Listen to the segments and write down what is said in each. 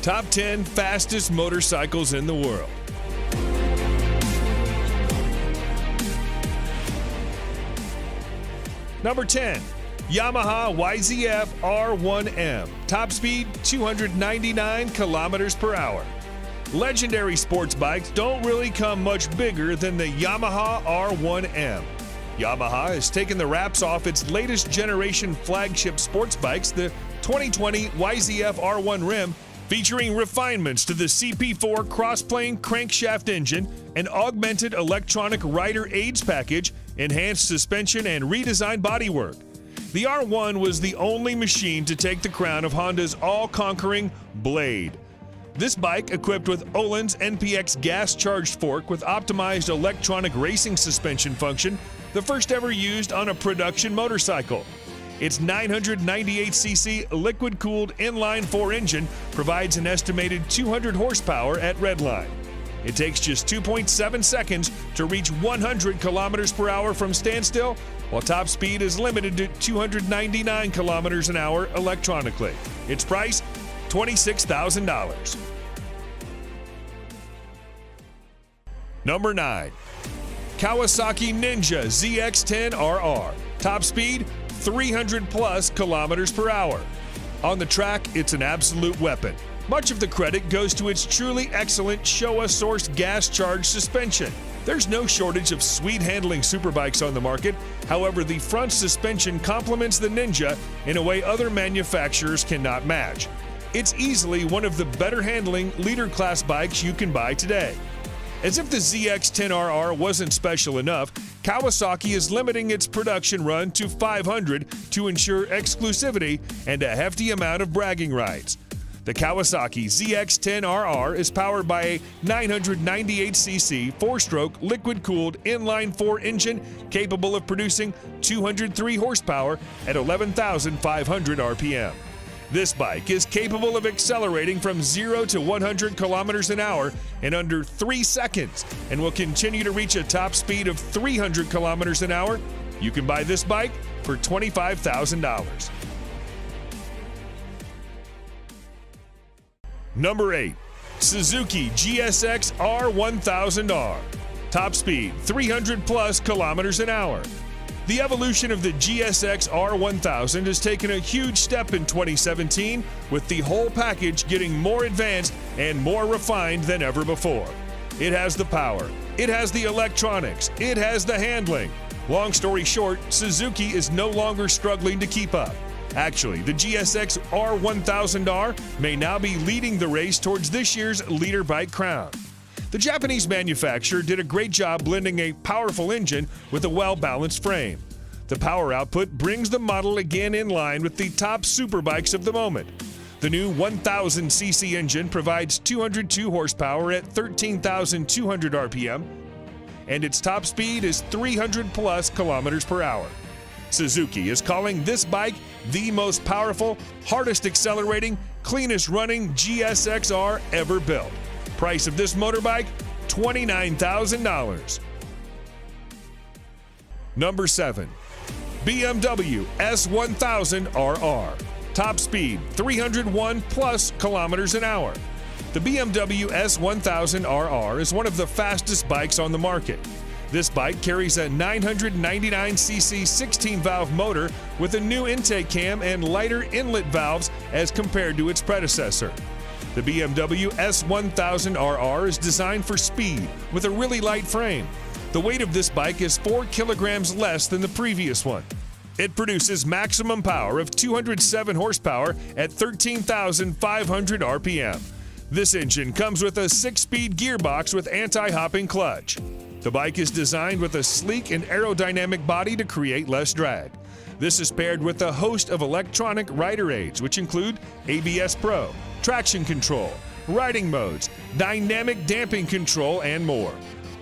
Top 10 fastest motorcycles in the world. Number 10, Yamaha YZF R1M. Top speed, 299 kilometers per hour. Legendary sports bikes don't really come much bigger than the Yamaha R1M. Yamaha has taken the wraps off its latest generation flagship sports bikes, the 2020 YZF R1 Rim, featuring refinements to the CP4 cross-plane crankshaft engine, an augmented electronic rider aids package, enhanced suspension, and redesigned bodywork. The R1 was the only machine to take the crown of Honda's all-conquering Blade. This bike, equipped with Öhlins NPX gas-charged fork with optimized electronic racing suspension function, the first ever used on a production motorcycle. Its 998cc liquid-cooled inline-4 engine provides an estimated 200 horsepower at redline. It takes just 2.7 seconds to reach 100 kilometers per hour from standstill, while top speed is limited to 299 kilometers an hour electronically. Its price, $26,000. Number 9, Kawasaki Ninja ZX-10RR. Top speed, 300 plus kilometers per hour. On the track, it's an absolute weapon. Much of the credit goes to its truly excellent Showa-sourced gas-charged suspension. There's no shortage of sweet-handling superbikes on the market. However, the front suspension complements the Ninja in a way other manufacturers cannot match. It's easily one of the better-handling leader-class bikes you can buy today. As if the ZX-10RR wasn't special enough, Kawasaki is limiting its production run to 500 to ensure exclusivity and a hefty amount of bragging rights. The Kawasaki ZX-10RR is powered by a 998cc 4-stroke liquid-cooled inline-4 engine capable of producing 203 horsepower at 11,500 RPM. This bike is capable of accelerating from 0 to 100 kilometers an hour in under 3 seconds and will continue to reach a top speed of 300 kilometers an hour. You can buy this bike for $25,000. Number 8, Suzuki GSX R1000R. Top speed, 300 plus kilometers an hour. The evolution of the GSX R1000 has taken a huge step in 2017, with the whole package getting more advanced and more refined than ever before. It has the power, it has the electronics, it has the handling. Long story short, Suzuki is no longer struggling to keep up. Actually, the GSX R1000R may now be leading the race towards this year's leader bike crown. The Japanese manufacturer did a great job blending a powerful engine with a well-balanced frame. The power output brings the model again in line with the top superbikes of the moment. The new 1000cc engine provides 202 horsepower at 13,200 RPM, and its top speed is 300 plus kilometers per hour. Suzuki is calling this bike the most powerful, hardest accelerating, cleanest running GSX-R ever built. Price of this motorbike, $29,000. Number 7, BMW S1000RR. Top speed, 301 plus kilometers an hour. The BMW S1000RR is one of the fastest bikes on the market. This bike carries a 999cc 16-valve motor with a new intake cam and lighter inlet valves as compared to its predecessor. The BMW S1000RR is designed for speed with a really light frame. The weight of this bike is 4 kilograms less than the previous one. It produces maximum power of 207 horsepower at 13,500 RPM. This engine comes with a 6-speed gearbox with anti-hopping clutch. The bike is designed with a sleek and aerodynamic body to create less drag. This is paired with a host of electronic rider aids, which include ABS Pro, traction control, riding modes, dynamic damping control, and more.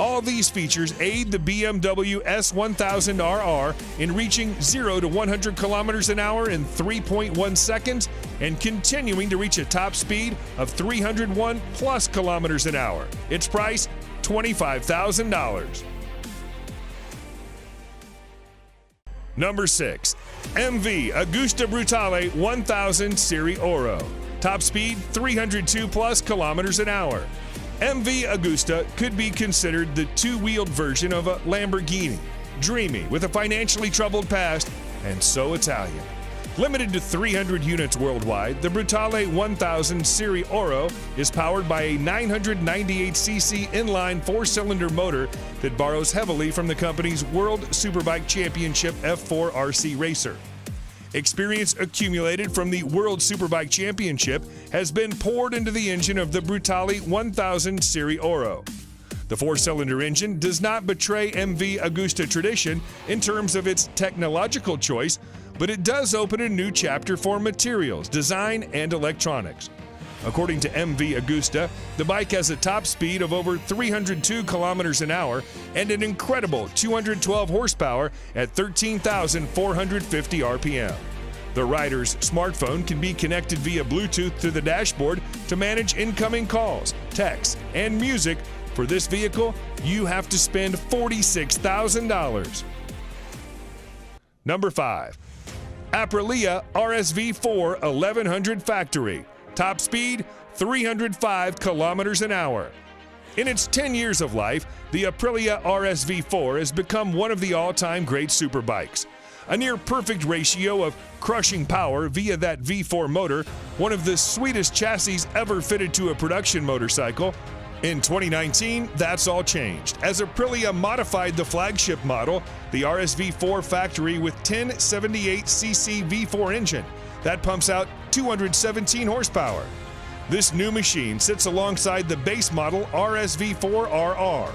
All these features aid the BMW S1000RR in reaching 0 to 100 kilometers an hour in 3.1 seconds and continuing to reach a top speed of 301 plus kilometers an hour. Its price, $25,000. Number 6, MV Agusta Brutale 1000 Serie Oro. Top speed 302 plus kilometers an hour. MV Agusta could be considered the two-wheeled version of a Lamborghini. Dreamy with a financially troubled past, and so Italian. Limited to 300 units worldwide, the Brutale 1000 Serie Oro is powered by a 998cc inline four-cylinder motor that borrows heavily from the company's World Superbike Championship F4 RC racer. Experience accumulated from the World Superbike Championship has been poured into the engine of the Brutale 1000 Serie Oro. The four-cylinder engine does not betray MV Agusta tradition in terms of its technological choice, but it does open a new chapter for materials, design, and electronics. According to MV Agusta, the bike has a top speed of over 302 kilometers an hour and an incredible 212 horsepower at 13,450 RPM. The rider's smartphone can be connected via Bluetooth to the dashboard to manage incoming calls, texts, and music. For this vehicle, you have to spend $46,000. Number 5. Aprilia RSV4 1100 Factory. Top speed 305 kilometers an hour. In its 10 years of life, the Aprilia RSV4 has become one of the all-time great superbikes. A near-perfect ratio of crushing power via that V4 motor, one of the sweetest chassis ever fitted to a production motorcycle. In 2019, that's all changed, as Aprilia modified the flagship model, the RSV4 Factory, with 1078cc V4 engine that pumps out 217 horsepower. This new machine sits alongside the base model RSV4 RR.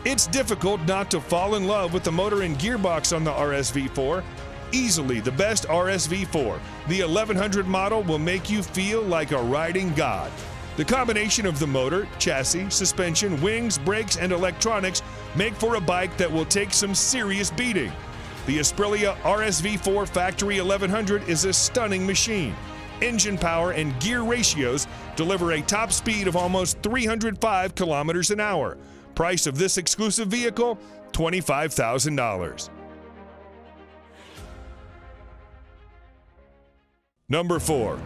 It's difficult not to fall in love with the motor and gearbox on the RSV4. Easily the best RSV4, the 1100 model will make you feel like a riding god. The combination of the motor, chassis, suspension, wings, brakes, and electronics make for a bike that will take some serious beating. The Aprilia RSV4 Factory 1100 is a stunning machine. Engine power and gear ratios deliver a top speed of almost 305 kilometers an hour. Price of this exclusive vehicle, $25,000. Number 4.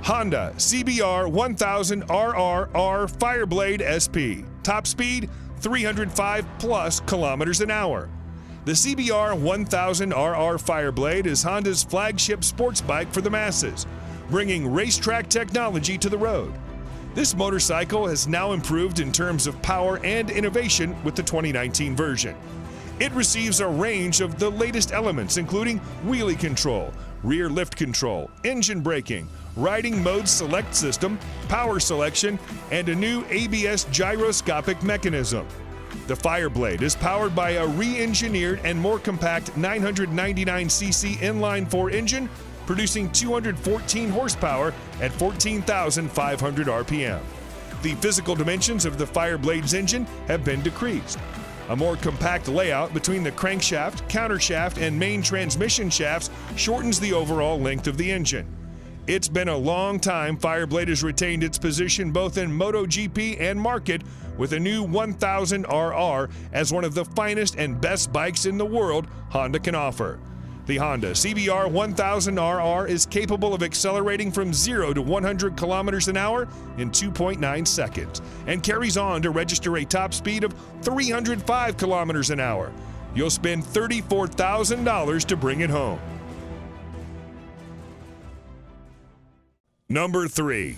Honda CBR 1000 RRR Fireblade SP. Top speed 305 plus kilometers an hour. The CBR 1000 RR Fireblade is Honda's flagship sports bike for the masses, bringing racetrack technology to the road. This motorcycle has now improved in terms of power and innovation with the 2019 version. It receives a range of the latest elements, including wheelie control, rear lift control, engine braking, riding mode select system, power selection, and a new ABS gyroscopic mechanism. The Fireblade is powered by a re-engineered and more compact 999cc inline-4 engine, producing 214 horsepower at 14,500 RPM. The physical dimensions of the Fireblade's engine have been decreased. A more compact layout between the crankshaft, countershaft, and main transmission shafts shortens the overall length of the engine. It's been a long time Fireblade has retained its position both in MotoGP and market, with a new 1000 RR as one of the finest and best bikes in the world Honda can offer. The Honda CBR 1000 RR is capable of accelerating from 0 to 100 kilometers an hour in 2.9 seconds and carries on to register a top speed of 305 kilometers an hour. You'll spend $34,000 to bring it home. Number 3.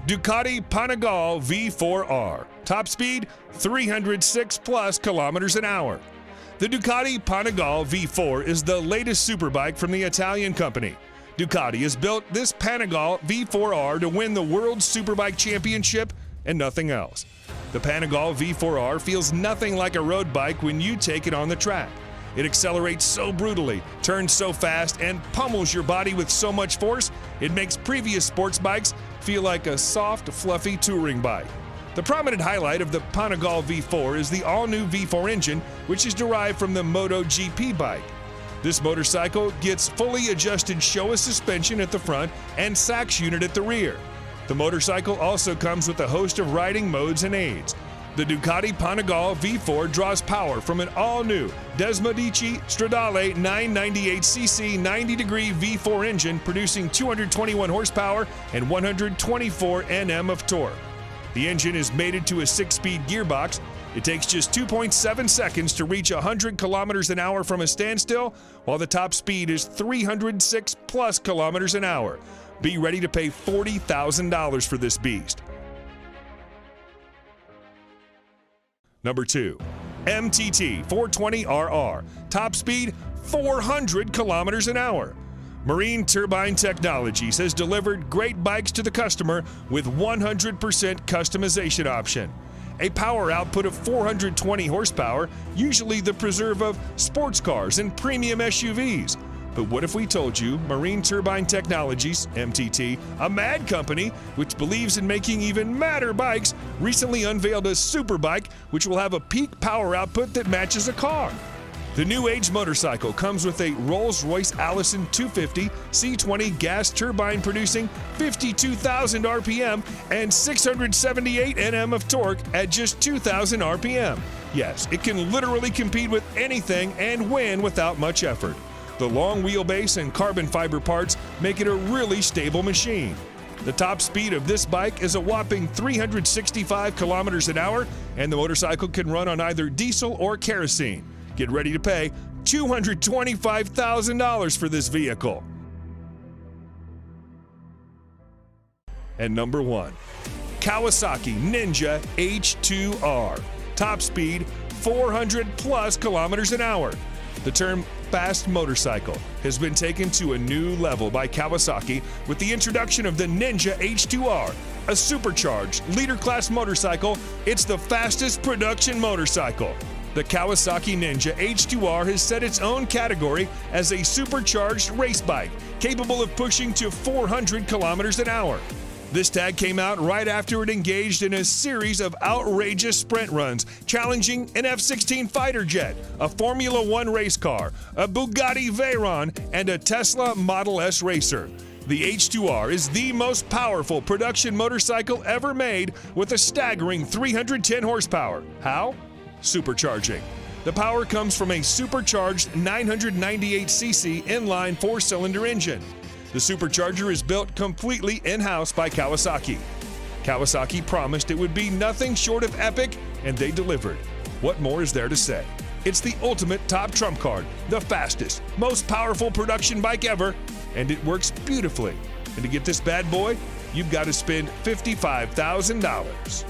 Ducati Panigale V4R. Top speed 306 plus kilometers an hour. The Ducati Panigale V4 is the latest superbike from the Italian company. Ducati has built this Panigale V4R to win the World Superbike Championship and nothing else. The Panigale V4R feels nothing like a road bike when you take it on the track. It accelerates so brutally, turns so fast, and pummels your body with so much force, it makes previous sports bikes feel like a soft, fluffy touring bike. The prominent highlight of the Panigale V4 is the all-new V4 engine, which is derived from the MotoGP bike. This motorcycle gets fully adjusted Showa suspension at the front and Sachs unit at the rear. The motorcycle also comes with a host of riding modes and aids. The Ducati Panigale V4 draws power from an all-new Desmodici Stradale 998cc 90-degree V4 engine producing 221 horsepower and 124 Nm of torque. The engine is mated to a 6-speed gearbox. It takes just 2.7 seconds to reach 100 kilometers an hour from a standstill, while the top speed is 306 plus kilometers an hour. Be ready to pay $40,000 for this beast. Number 2, MTT 420RR, top speed 400 kilometers an hour. Marine Turbine Technologies has delivered great bikes to the customer with 100% customization option. A power output of 420 horsepower, usually the preserve of sports cars and premium SUVs. But what if we told you Marine Turbine Technologies, MTT, a mad company which believes in making even madder bikes, recently unveiled a super bike which will have a peak power output that matches a car? The new age motorcycle comes with a Rolls-Royce Allison 250 C20 gas turbine producing 52,000 RPM and 678 Nm of torque at just 2,000 RPM. Yes, it can literally compete with anything and win without much effort. The long wheelbase and carbon fiber parts make it a really stable machine. The top speed of this bike is a whopping 365 kilometers an hour, and the motorcycle can run on either diesel or kerosene. Get ready to pay $225,000 for this vehicle. And number 1, Kawasaki Ninja H2R. Top speed 400 plus kilometers an hour. The term fast motorcycle has been taken to a new level by Kawasaki with the introduction of the Ninja H2R, a supercharged leader class motorcycle. It's the fastest production motorcycle. The Kawasaki Ninja H2R has set its own category as a supercharged race bike, capable of pushing to 400 kilometers an hour. This tag came out right after it engaged in a series of outrageous sprint runs, challenging an F-16 fighter jet, a Formula One race car, a Bugatti Veyron, and a Tesla Model S racer. The H2R is the most powerful production motorcycle ever made with a staggering 310 horsepower. How? Supercharging. The power comes from a supercharged 998cc inline 4-cylinder engine. The supercharger is built completely in-house by Kawasaki. Kawasaki promised it would be nothing short of epic, and they delivered. What more is there to say? It's the ultimate top trump card, the fastest, most powerful production bike ever, and it works beautifully. And to get this bad boy, you've got to spend $55,000.